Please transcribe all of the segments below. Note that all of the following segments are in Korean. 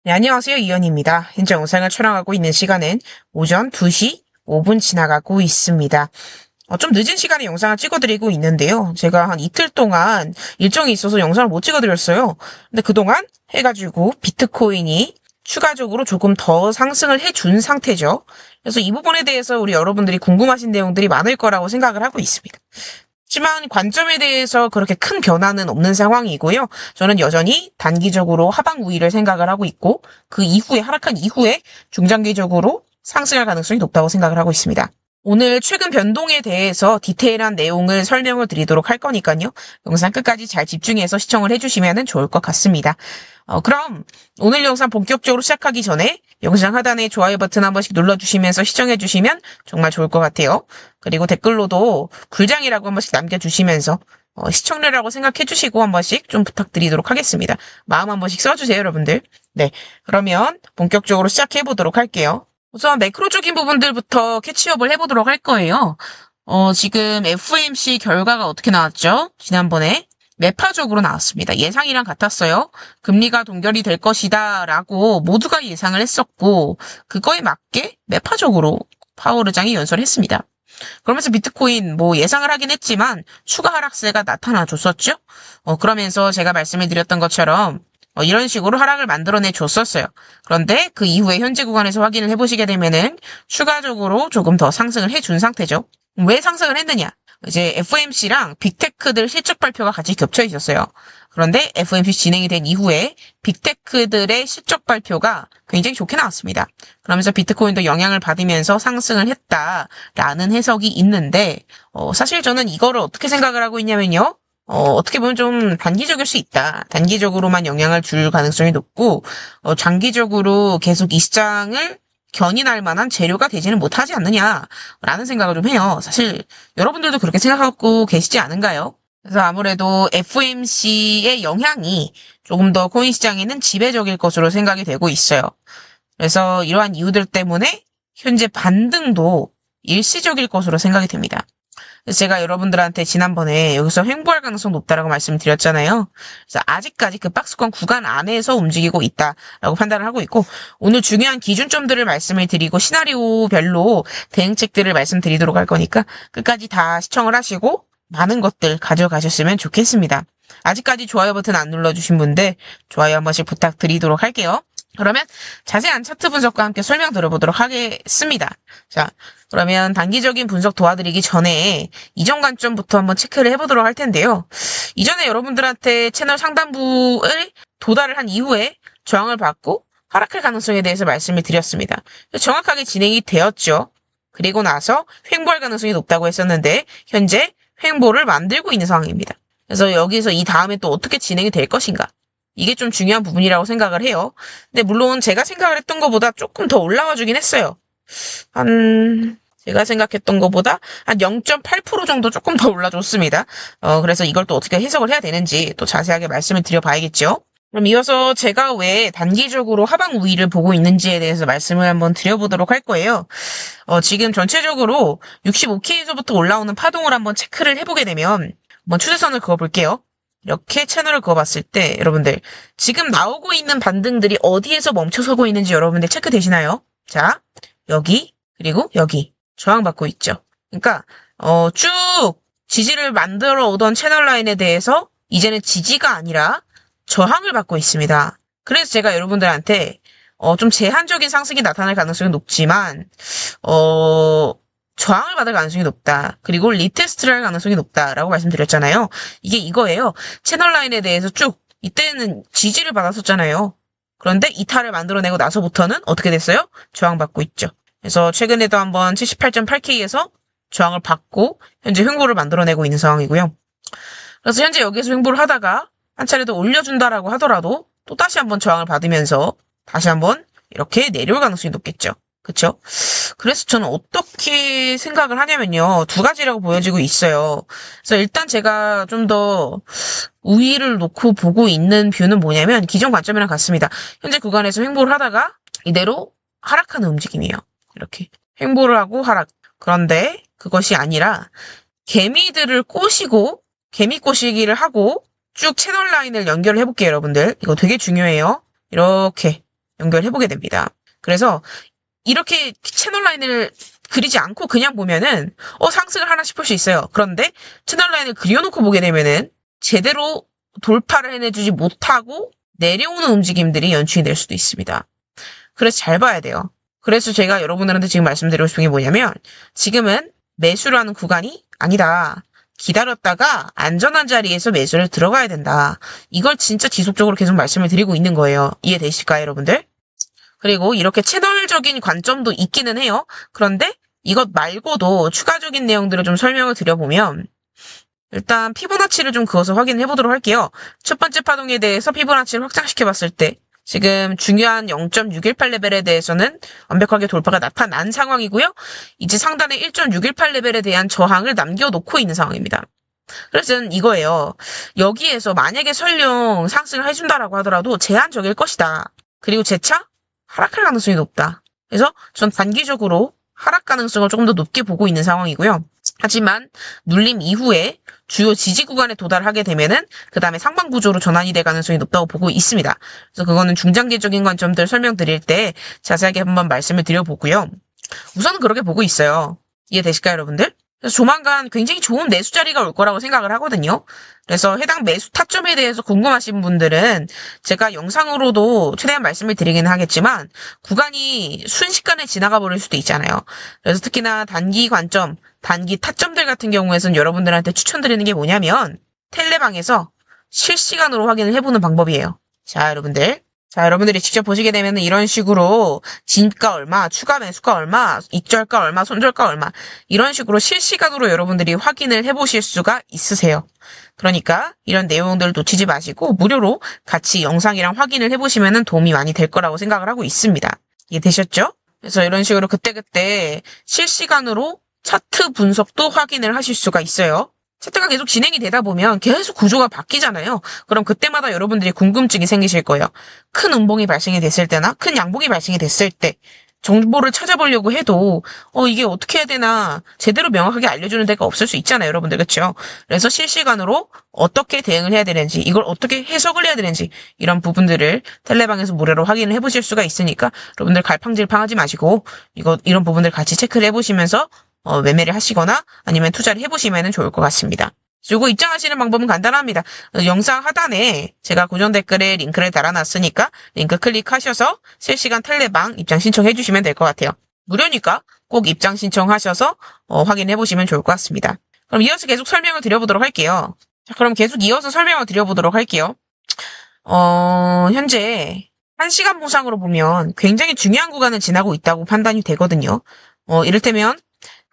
네, 안녕하세요. 이현입니다. 현재 영상을 촬영하고 있는 시간은 오전 2시 5분 지나가고 있습니다. 좀 늦은 시간에 영상을 찍어드리고 있는데요. 제가 한 이틀 동안 일정이 있어서 영상을 못 찍어드렸어요. 근데 그동안 해가지고 비트코인이 추가적으로 조금 더 상승을 해준 상태죠. 그래서 이 부분에 대해서 우리 여러분들이 궁금하신 내용들이 많을 거라고 생각을 하고 있습니다. 하지만 관점에 대해서 그렇게 큰 변화는 없는 상황이고요. 저는 여전히 단기적으로 하방 우위를 생각을 하고 있고 그 이후에 하락한 이후에 중장기적으로 상승할 가능성이 높다고 생각을 하고 있습니다. 오늘 최근 변동에 대해서 디테일한 내용을 설명을 드리도록 할 거니까요. 영상 끝까지 잘 집중해서 시청을 해주시면 좋을 것 같습니다. 그럼 오늘 영상 본격적으로 시작하기 전에 영상 하단에 좋아요 버튼 한 번씩 눌러주시면서 시청해주시면 정말 좋을 것 같아요. 그리고 댓글로도 굴장이라고 한 번씩 남겨주시면서 시청료라고 생각해주시고 한 번씩 좀 부탁드리도록 하겠습니다. 마음 한 번씩 써주세요, 여러분들. 네, 그러면 본격적으로 시작해보도록 할게요. 우선 매크로적인 부분들부터 캐치업을 해보도록 할 거예요. 지금 FOMC 결과가 어떻게 나왔죠? 지난번에 매파적으로 나왔습니다. 예상이랑 같았어요. 금리가 동결이 될 것이다 라고 모두가 예상을 했었고 그거에 맞게 매파적으로 파월 의장이 연설했습니다. 그러면서 비트코인 예상을 하긴 했지만 추가 하락세가 나타나 줬었죠. 그러면서 제가 말씀을 드렸던 것처럼 이런 식으로 하락을 만들어내 줬었어요. 그런데 그 이후에 현재 구간에서 확인을 해보시게 되면은 추가적으로 조금 더 상승을 해준 상태죠. 왜 상승을 했느냐? 이제 FOMC랑 빅테크들 실적 발표가 같이 겹쳐 있었어요. 그런데 FOMC 진행이 된 이후에 빅테크들의 실적 발표가 굉장히 좋게 나왔습니다. 그러면서 비트코인도 영향을 받으면서 상승을 했다라는 해석이 있는데 사실 저는 이거를 어떻게 생각을 하고 있냐면요. 어떻게 보면 좀 단기적일 수 있다. 단기적으로만 영향을 줄 가능성이 높고 장기적으로 계속 이 시장을 견인할 만한 재료가 되지는 못하지 않느냐라는 생각을 좀 해요. 사실 여러분들도 그렇게 생각하고 계시지 않은가요? 그래서 아무래도 FOMC의 영향이 조금 더 코인 시장에는 지배적일 것으로 생각이 되고 있어요. 그래서 이러한 이유들 때문에 현재 반등도 일시적일 것으로 생각이 됩니다. 그래서 제가 여러분들한테 지난번에 여기서 횡보할 가능성 높다라고 말씀을 드렸잖아요. 그래서 아직까지 그 박스권 구간 안에서 움직이고 있다라고 판단을 하고 있고 오늘 중요한 기준점들을 말씀을 드리고 시나리오별로 대응책들을 말씀드리도록 할 거니까 끝까지 다 시청을 하시고 많은 것들 가져가셨으면 좋겠습니다. 아직까지 좋아요 버튼 안 눌러주신 분들 좋아요 한 번씩 부탁드리도록 할게요. 그러면 자세한 차트 분석과 함께 설명 들어보도록 하겠습니다. 자, 그러면 단기적인 분석 도와드리기 전에 이전 관점부터 한번 체크를 해보도록 할 텐데요. 이전에 여러분들한테 채널 상단부를 도달을 한 이후에 저항을 받고 하락할 가능성에 대해서 말씀을 드렸습니다. 정확하게 진행이 되었죠. 그리고 나서 횡보할 가능성이 높다고 했었는데 현재 횡보를 만들고 있는 상황입니다. 그래서 여기서 이 다음에 또 어떻게 진행이 될 것인가? 이게 좀 중요한 부분이라고 생각을 해요. 근데 물론 제가 생각을 했던 것보다 조금 더 올라와 주긴 했어요. 제가 생각했던 것보다 한 0.8% 정도 조금 더 올라줬습니다. 그래서 이걸 또 어떻게 해석을 해야 되는지 또 자세하게 말씀을 드려봐야겠죠. 그럼 이어서 제가 왜 단기적으로 하방 우위를 보고 있는지에 대해서 말씀을 한번 드려보도록 할 거예요. 지금 전체적으로 65K에서부터 올라오는 파동을 한번 체크를 해보게 되면 한번 추세선을 그어볼게요. 이렇게 채널을 그어봤을 때 여러분들 지금 나오고 있는 반등들이 어디에서 멈춰서고 있는지 여러분들 체크되시나요? 자, 여기 그리고 여기 저항받고 있죠. 그러니까 쭉 지지를 만들어 오던 채널 라인에 대해서 이제는 지지가 아니라 저항을 받고 있습니다. 그래서 제가 여러분들한테 좀 제한적인 상승이 나타날 가능성이 높지만 저항을 받을 가능성이 높다. 그리고 리테스트를 할 가능성이 높다라고 말씀드렸잖아요. 이게 이거예요. 채널 라인에 대해서 쭉 이때는 지지를 받았었잖아요. 그런데 이탈을 만들어내고 나서부터는 어떻게 됐어요? 저항받고 있죠. 그래서 최근에도 한번 78.8K에서 저항을 받고 현재 횡보를 만들어내고 있는 상황이고요. 그래서 현재 여기에서 횡보를 하다가 한 차례 더 올려준다라고 하더라도 또 다시 한번 저항을 받으면서 다시 한번 이렇게 내려올 가능성이 높겠죠. 그쵸? 그래서 저는 어떻게 생각을 하냐면요. 두 가지라고 보여지고 있어요. 그래서 일단 제가 좀 더 우위를 놓고 보고 있는 뷰는 뭐냐면 기존 관점이랑 같습니다. 현재 구간에서 횡보를 하다가 이대로 하락하는 움직임이에요. 이렇게 횡보를 하고 하락. 그런데 그것이 아니라 개미들을 꼬시고 개미 꼬시기를 하고 쭉 채널 라인을 연결을 해볼게요, 여러분들. 이거 되게 중요해요. 이렇게 연결해보게 됩니다. 그래서 이렇게 채널 라인을 그리지 않고 그냥 보면은 상승을 하나 싶을 수 있어요. 그런데 채널 라인을 그려놓고 보게 되면은 제대로 돌파를 해내주지 못하고 내려오는 움직임들이 연출이 될 수도 있습니다. 그래서 잘 봐야 돼요. 그래서 제가 여러분들한테 지금 말씀드리고 싶은 게 뭐냐면 지금은 매수를 하는 구간이 아니다. 기다렸다가 안전한 자리에서 매수를 들어가야 된다. 이걸 진짜 지속적으로 계속 말씀을 드리고 있는 거예요. 이해되실까요, 여러분들? 그리고 이렇게 채널적인 관점도 있기는 해요. 그런데 이것 말고도 추가적인 내용들을 좀 설명을 드려보면 일단 피보나치를 좀 그어서 확인해 보도록 할게요. 첫 번째 파동에 대해서 피보나치를 확장시켜 봤을 때 지금 중요한 0.618 레벨에 대해서는 완벽하게 돌파가 나타난 상황이고요. 이제 상단의 1.618 레벨에 대한 저항을 남겨놓고 있는 상황입니다. 그래서 저는 이거예요. 여기에서 만약에 설령 상승을 해준다라고 하더라도 제한적일 것이다. 그리고 재차 하락할 가능성이 높다. 그래서 전 단기적으로 하락 가능성을 조금 더 높게 보고 있는 상황이고요. 하지만 눌림 이후에 주요 지지 구간에 도달하게 되면은 그 다음에 상방 구조로 전환이 될 가능성이 높다고 보고 있습니다. 그래서 그거는 중장기적인 관점들 설명드릴 때 자세하게 한번 말씀을 드려보고요. 우선은 그렇게 보고 있어요. 이해되실까요, 여러분들? 그래서 조만간 굉장히 좋은 매수 자리가 올 거라고 생각을 하거든요. 그래서 해당 매수 타점에 대해서 궁금하신 분들은 제가 영상으로도 최대한 말씀을 드리기는 하겠지만 구간이 순식간에 지나가 버릴 수도 있잖아요. 그래서 특히나 단기 관점, 단기 타점들 같은 경우에는 여러분들한테 추천드리는 게 뭐냐면 텔레방에서 실시간으로 확인을 해보는 방법이에요. 자, 여러분들이 직접 보시게 되면 이런 식으로 진가 얼마, 추가 매수가 얼마, 익절가 얼마, 손절가 얼마 이런 식으로 실시간으로 여러분들이 확인을 해보실 수가 있으세요. 그러니까 이런 내용들 놓치지 마시고 무료로 같이 영상이랑 확인을 해보시면 도움이 많이 될 거라고 생각을 하고 있습니다. 이해되셨죠? 그래서 이런 식으로 그때그때 실시간으로 차트 분석도 확인을 하실 수가 있어요. 차트가 계속 진행이 되다 보면 계속 구조가 바뀌잖아요. 그럼 그때마다 여러분들이 궁금증이 생기실 거예요. 큰 음봉이 발생이 됐을 때나 큰 양봉이 발생이 됐을 때 정보를 찾아보려고 해도 이게 어떻게 해야 되나 제대로 명확하게 알려주는 데가 없을 수 있잖아요, 여러분들. 그렇죠? 그래서 실시간으로 어떻게 대응을 해야 되는지 이걸 어떻게 해석을 해야 되는지 이런 부분들을 텔레방에서 무료로 확인을 해보실 수가 있으니까 여러분들 갈팡질팡하지 마시고 이런 부분들 같이 체크를 해보시면서 매매를 하시거나 아니면 투자를 해보시면 좋을 것 같습니다. 그리고 입장하시는 방법은 간단합니다. 영상 하단에 제가 고정 댓글에 링크를 달아놨으니까 링크 클릭하셔서 실시간 텔레방 입장 신청해 주시면 될 것 같아요. 무료니까 꼭 입장 신청하셔서 확인해 보시면 좋을 것 같습니다. 그럼 이어서 계속 설명을 드려보도록 할게요. 자, 그럼 계속 이어서 설명을 드려보도록 할게요. 현재 1시간 보상으로 보면 굉장히 중요한 구간을 지나고 있다고 판단이 되거든요. 이를테면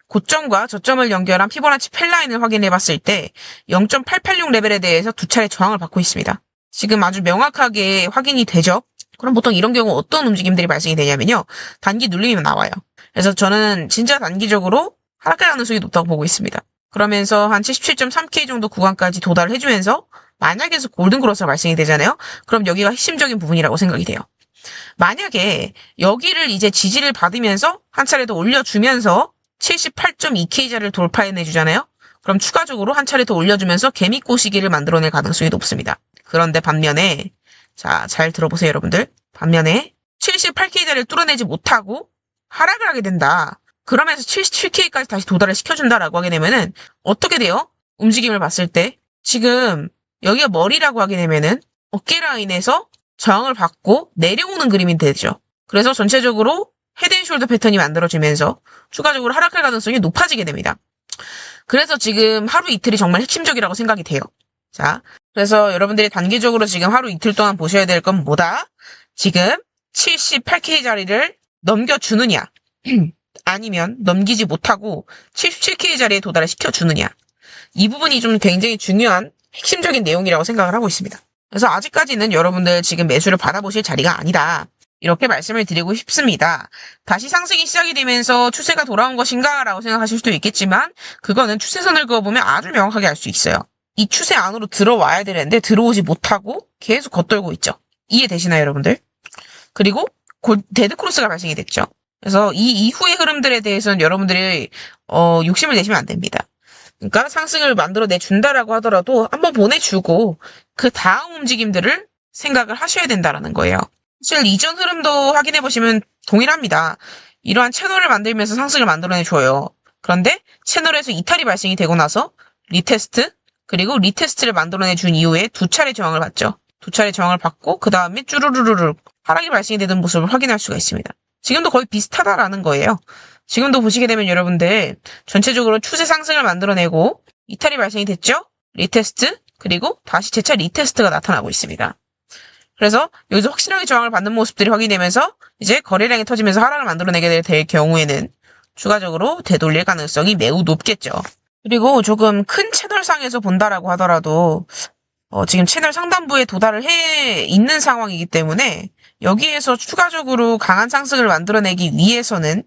고점과 저점을 연결한 피보나치 펠라인을 확인해 봤을 때 0.886 레벨에 대해서 두 차례 저항을 받고 있습니다. 지금 아주 명확하게 확인이 되죠? 그럼 보통 이런 경우 어떤 움직임들이 발생이 되냐면요. 단기 눌림이 나와요. 그래서 저는 진짜 단기적으로 하락할 가능성이 높다고 보고 있습니다. 그러면서 한 77.3K 정도 구간까지 도달을 해주면서 만약에서 골든크로스가 발생이 되잖아요. 그럼 여기가 핵심적인 부분이라고 생각이 돼요. 만약에 여기를 이제 지지를 받으면서 한 차례 더 올려주면서 78.2K자를 돌파해내주잖아요. 그럼 추가적으로 한 차례 더 올려주면서 개미꼬시기를 만들어낼 가능성이 높습니다. 그런데 반면에 자, 잘 들어보세요, 여러분들. 반면에 78K자를 뚫어내지 못하고 하락을 하게 된다. 그러면서 77K까지 다시 도달을 시켜준다라고 하게 되면은 어떻게 돼요? 움직임을 봤을 때 지금 여기가 머리라고 하게 되면은 어깨 라인에서 저항을 받고 내려오는 그림이 되죠. 그래서 전체적으로 헤드앤숄더 패턴이 만들어지면서 추가적으로 하락할 가능성이 높아지게 됩니다. 그래서 지금 하루 이틀이 정말 핵심적이라고 생각이 돼요. 자, 그래서 여러분들이 단기적으로 지금 하루 이틀 동안 보셔야 될 건 뭐다? 지금 78K 자리를 넘겨주느냐 아니면 넘기지 못하고 77K 자리에 도달을 시켜주느냐 이 부분이 좀 굉장히 중요한 핵심적인 내용이라고 생각을 하고 있습니다. 그래서 아직까지는 여러분들 지금 매수를 받아보실 자리가 아니다. 이렇게 말씀을 드리고 싶습니다. 다시 상승이 시작이 되면서 추세가 돌아온 것인가 라고 생각하실 수도 있겠지만 그거는 추세선을 그어보면 아주 명확하게 알 수 있어요. 이 추세 안으로 들어와야 되는데 들어오지 못하고 계속 겉돌고 있죠. 이해되시나요, 여러분들? 그리고 데드크로스가 발생이 됐죠. 그래서 이 이후의 흐름들에 대해서는 여러분들이 욕심을 내시면 안 됩니다. 그러니까 상승을 만들어내준다라고 하더라도 한번 보내주고 그 다음 움직임들을 생각을 하셔야 된다라는 거예요. 사실 이전 흐름도 확인해 보시면 동일합니다. 이러한 채널을 만들면서 상승을 만들어내줘요. 그런데 채널에서 이탈이 발생이 되고 나서 리테스트, 그리고 리테스트를 만들어내준 이후에 두 차례 저항을 받죠. 두 차례 저항을 받고 그 다음에 쭈루루루루 하락이 발생이 되는 모습을 확인할 수가 있습니다. 지금도 거의 비슷하다라는 거예요. 지금도 보시게 되면 여러분들 전체적으로 추세 상승을 만들어내고 이탈이 발생이 됐죠? 리테스트, 그리고 다시 재차 리테스트가 나타나고 있습니다. 그래서 여기서 확실하게 저항을 받는 모습들이 확인되면서 이제 거래량이 터지면서 하락을 만들어내게 될 경우에는 추가적으로 되돌릴 가능성이 매우 높겠죠. 그리고 조금 큰 채널상에서 본다라고 하더라도 지금 채널 상단부에 도달을 해 있는 상황이기 때문에 여기에서 추가적으로 강한 상승을 만들어내기 위해서는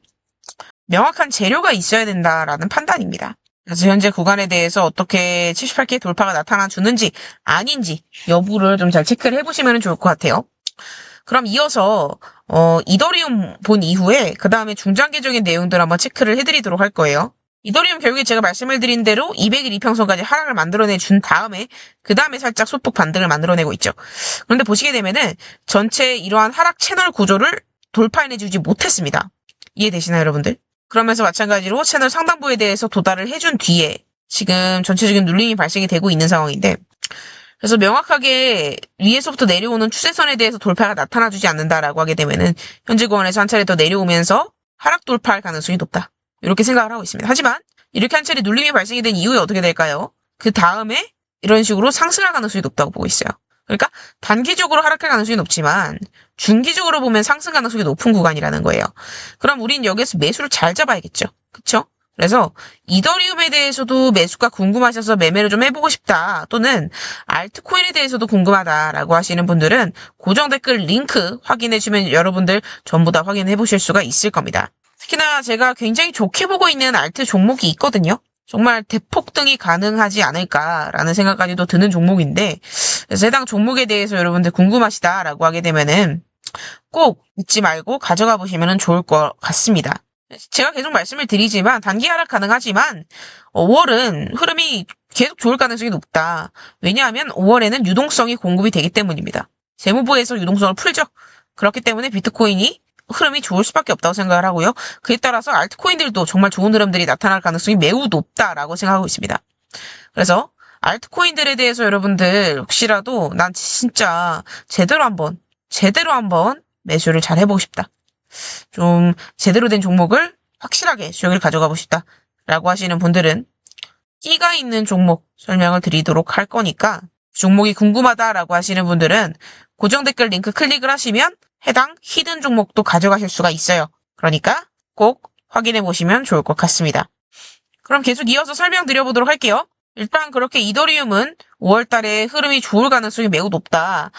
명확한 재료가 있어야 된다라는 판단입니다. 그래서 현재 구간에 대해서 어떻게 78K 돌파가 나타나 주는지 아닌지 여부를 좀 잘 체크를 해보시면 좋을 것 같아요. 그럼 이어서 이더리움 본 이후에 그 다음에 중장기적인 내용들 한번 체크를 해드리도록 할 거예요. 이더리움 결국에 제가 말씀을 드린 대로 200일 이평선까지 하락을 만들어내 준 다음에 그 다음에 살짝 소폭 반등을 만들어내고 있죠. 그런데 보시게 되면은 전체 이러한 하락 채널 구조를 돌파해내주지 못했습니다. 이해되시나요, 여러분들? 그러면서 마찬가지로 채널 상단부에 대해서 도달을 해준 뒤에 지금 전체적인 눌림이 발생이 되고 있는 상황인데, 그래서 명확하게 위에서부터 내려오는 추세선에 대해서 돌파가 나타나주지 않는다라고 하게 되면은 현재 구간에서 한 차례 더 내려오면서 하락 돌파할 가능성이 높다. 이렇게 생각을 하고 있습니다. 하지만 이렇게 한 차례 눌림이 발생이 된 이후에 어떻게 될까요? 그 다음에 이런 식으로 상승할 가능성이 높다고 보고 있어요. 그러니까 단기적으로 하락할 가능성이 높지만 중기적으로 보면 상승 가능성이 높은 구간이라는 거예요. 그럼 우린 여기서 매수를 잘 잡아야겠죠. 그쵸? 그래서 이더리움에 대해서도 매수가 궁금하셔서 매매를 좀 해보고 싶다, 또는 알트코인에 대해서도 궁금하다라고 하시는 분들은 고정 댓글 링크 확인해주면 여러분들 전부 다 확인해 보실 수가 있을 겁니다. 특히나 제가 굉장히 좋게 보고 있는 알트 종목이 있거든요. 정말 대폭등이 가능하지 않을까라는 생각까지도 드는 종목인데, 그래서 해당 종목에 대해서 여러분들 궁금하시다라고 하게 되면은 꼭 잊지 말고 가져가 보시면 좋을 것 같습니다. 제가 계속 말씀을 드리지만 단기 하락 가능하지만 5월은 흐름이 계속 좋을 가능성이 높다. 왜냐하면 5월에는 유동성이 공급이 되기 때문입니다. 재무부에서 유동성을 풀죠. 그렇기 때문에 비트코인이 흐름이 좋을 수밖에 없다고 생각을 하고요. 그에 따라서 알트코인들도 정말 좋은 흐름들이 나타날 가능성이 매우 높다라고 생각하고 있습니다. 그래서 알트코인들에 대해서 여러분들 혹시라도 난 진짜 제대로 한번 매수를 잘 해보고 싶다, 좀 제대로 된 종목을 확실하게 수익을 가져가고 싶다라고 하시는 분들은 끼가 있는 종목 설명을 드리도록 할 거니까, 종목이 궁금하다라고 하시는 분들은 고정 댓글 링크 클릭을 하시면 해당 히든 종목도 가져가실 수가 있어요. 그러니까 꼭 확인해 보시면 좋을 것 같습니다. 그럼 계속 이어서 설명드려보도록 할게요. 일단 그렇게 이더리움은 5월달에 흐름이 좋을 가능성이 매우 높다.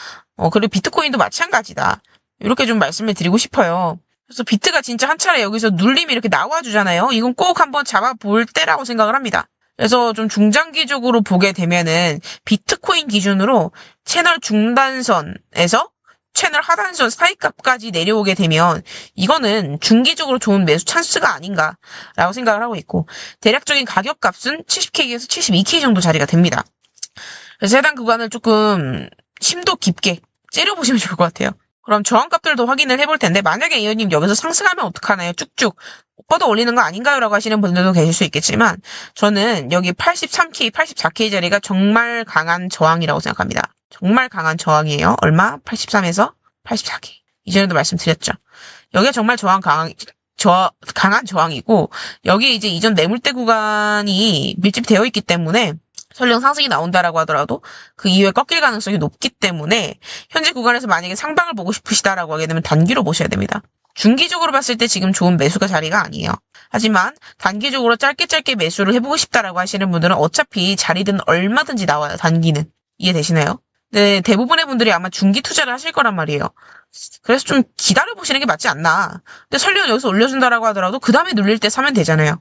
그리고 비트코인도 마찬가지다. 이렇게 좀 말씀을 드리고 싶어요. 그래서 비트가 진짜 한 차례 여기서 눌림이 이렇게 나와주잖아요. 이건 꼭 한번 잡아볼 때라고 생각을 합니다. 그래서 좀 중장기적으로 보게 되면은 비트코인 기준으로 채널 중단선에서 채널 하단선 사이값까지 내려오게 되면 이거는 중기적으로 좋은 매수 찬스가 아닌가라고 생각을 하고 있고, 대략적인 가격값은 70K에서 72K 정도 자리가 됩니다. 그래서 해당 구간을 조금 심도 깊게 째려보시면 좋을 것 같아요. 그럼 저항값들도 확인을 해볼 텐데, 만약에 이현님 여기서 상승하면 어떡하나요? 쭉쭉 뻗어 올리는 거 아닌가요? 라고 하시는 분들도 계실 수 있겠지만, 저는 여기 83K, 84K 자리가 정말 강한 저항이라고 생각합니다. 정말 강한 저항이에요. 얼마? 83에서 84K. 이전에도 말씀드렸죠. 여기가 정말 강한 저항이고, 여기에 이제 이전 매물대 구간이 밀집되어 있기 때문에 설령 상승이 나온다라고 하더라도 그 이후에 꺾일 가능성이 높기 때문에 현재 구간에서 만약에 상방을 보고 싶으시다라고 하게 되면 단기로 보셔야 됩니다. 중기적으로 봤을 때 지금 좋은 매수가 자리가 아니에요. 하지만 단기적으로 짧게 매수를 해보고 싶다라고 하시는 분들은 어차피 자리든 얼마든지 나와요. 단기는. 이해되시나요? 네, 대부분의 분들이 아마 중기 투자를 하실 거란 말이에요. 그래서 좀 기다려보시는 게 맞지 않나. 근데 설령 여기서 올려준다라고 하더라도 그 다음에 눌릴 때 사면 되잖아요.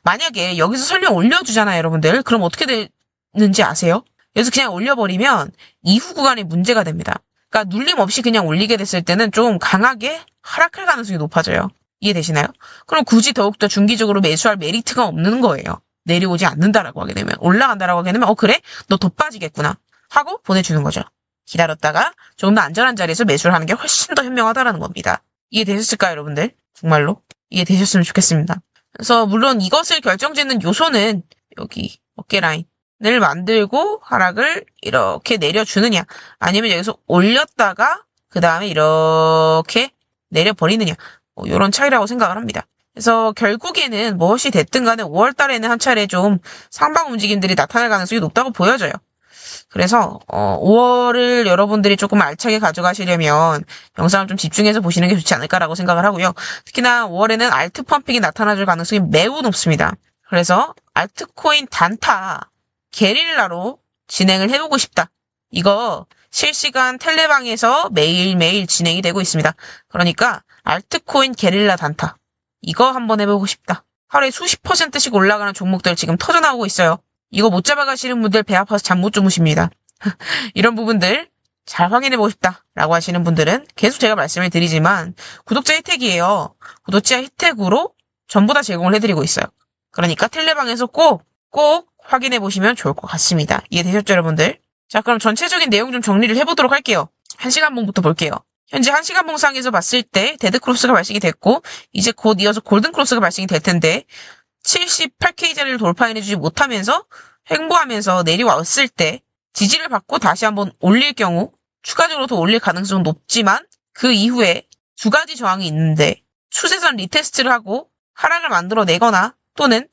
만약에 여기서 설령 올려주잖아요, 여러분들. 그럼 어떻게 되는지 아세요? 여기서 그냥 올려버리면 이후 구간이 문제가 됩니다. 그러니까 눌림 없이 그냥 올리게 됐을 때는 좀 강하게 하락할 가능성이 높아져요. 이해되시나요? 그럼 굳이 더욱더 중기적으로 매수할 메리트가 없는 거예요. 내려오지 않는다라고 하게 되면. 올라간다라고 하게 되면 그래? 너 더 빠지겠구나 하고 보내주는 거죠. 기다렸다가 좀 더 안전한 자리에서 매수를 하는 게 훨씬 더 현명하다라는 겁니다. 이해되셨을까요, 여러분들? 정말로? 이해되셨으면 좋겠습니다. 그래서 물론 이것을 결정짓는 요소는 여기 어깨 라인을 만들고 하락을 이렇게 내려주느냐, 아니면 여기서 올렸다가 그 다음에 이렇게 내려버리느냐, 이런 차이라고 생각을 합니다. 그래서 결국에는 무엇이 됐든 간에 5월 달에는 한 차례 좀 상방 움직임들이 나타날 가능성이 높다고 보여져요. 그래서 5월을 여러분들이 조금 알차게 가져가시려면 영상을 좀 집중해서 보시는 게 좋지 않을까라고 생각을 하고요. 특히나 5월에는 알트 펌핑이 나타나줄 가능성이 매우 높습니다. 그래서 알트코인 단타 게릴라로 진행을 해보고 싶다. 이거 실시간 텔레방에서 매일매일 진행이 되고 있습니다. 그러니까 알트코인 게릴라 단타 이거 한번 해보고 싶다. 하루에 수십 %씩 올라가는 종목들 지금 터져나오고 있어요. 이거 못 잡아가시는 분들 배 아파서 잠 못 주무십니다. 이런 부분들 잘 확인해보고 싶다라고 하시는 분들은 계속 제가 말씀을 드리지만 구독자 혜택이에요. 구독자 혜택으로 전부 다 제공을 해드리고 있어요. 그러니까 텔레방에서 꼭 확인해보시면 좋을 것 같습니다. 이해되셨죠, 여러분들? 자, 그럼 전체적인 내용 좀 정리를 해보도록 할게요. 1시간봉부터 볼게요. 현재 1시간봉상에서 봤을 때 데드크로스가 발생이 됐고 이제 곧 이어서 골든크로스가 발생이 될 텐데 78K 자리를 돌파해내주지 못하면서 횡보하면서 내려왔을 때 지지를 받고 다시 한번 올릴 경우 추가적으로 더 올릴 가능성은 높지만 그 이후에 두 가지 저항이 있는데 추세선 리테스트를 하고 하락을 만들어내거나 또는